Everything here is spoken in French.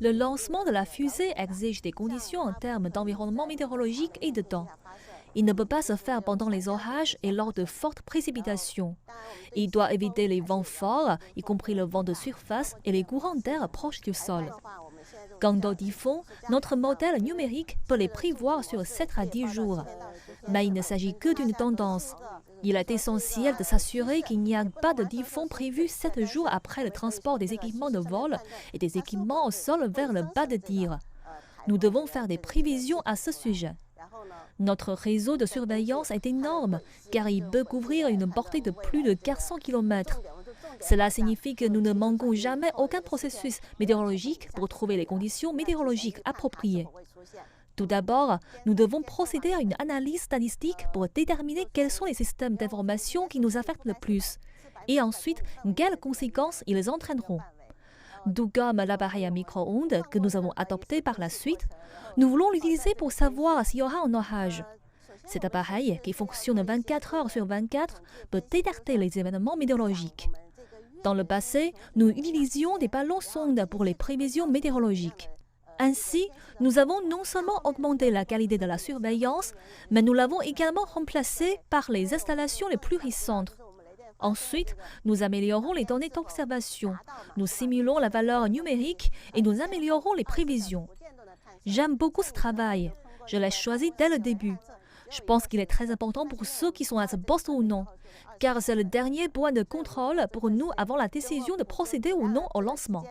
Le lancement de la fusée exige des conditions en termes d'environnement météorologique et de temps. Il ne peut pas se faire pendant les orages et lors de fortes précipitations. Il doit éviter les vents forts, y compris le vent de surface et les courants d'air proches du sol. Quant aux typhons, notre modèle numérique peut les prévoir sur 7 à 10 jours. Mais il ne s'agit que d'une tendance. Il est essentiel de s'assurer qu'il n'y a pas de typhon prévu 7 jours après le transport des équipements de vol et des équipements au sol vers le bas de tir. Nous devons faire des prévisions à ce sujet. Notre réseau de surveillance est énorme, car il peut couvrir une portée de plus de 400 km. Cela signifie que nous ne manquons jamais aucun processus météorologique pour trouver les conditions météorologiques appropriées. Tout d'abord, nous devons procéder à une analyse statistique pour déterminer quels sont les systèmes d'information qui nous affectent le plus, et ensuite, quelles conséquences ils entraîneront. Tout comme l'appareil à micro-ondes que nous avons adopté par la suite, nous voulons l'utiliser pour savoir s'il y aura un orage. Cet appareil, qui fonctionne 24 heures sur 24, peut détecter les événements météorologiques. Dans le passé, nous utilisions des ballons sondes pour les prévisions météorologiques. Ainsi, nous avons non seulement augmenté la qualité de la surveillance, mais nous l'avons également remplacée par les installations les plus récentes. Ensuite, nous améliorons les données d'observation, nous simulons la valeur numérique et nous améliorons les prévisions. J'aime beaucoup ce travail. Je l'ai choisi dès le début. Je pense qu'il est très important pour ceux qui sont à ce poste ou non, car c'est le dernier point de contrôle pour nous avant la décision de procéder ou non au lancement.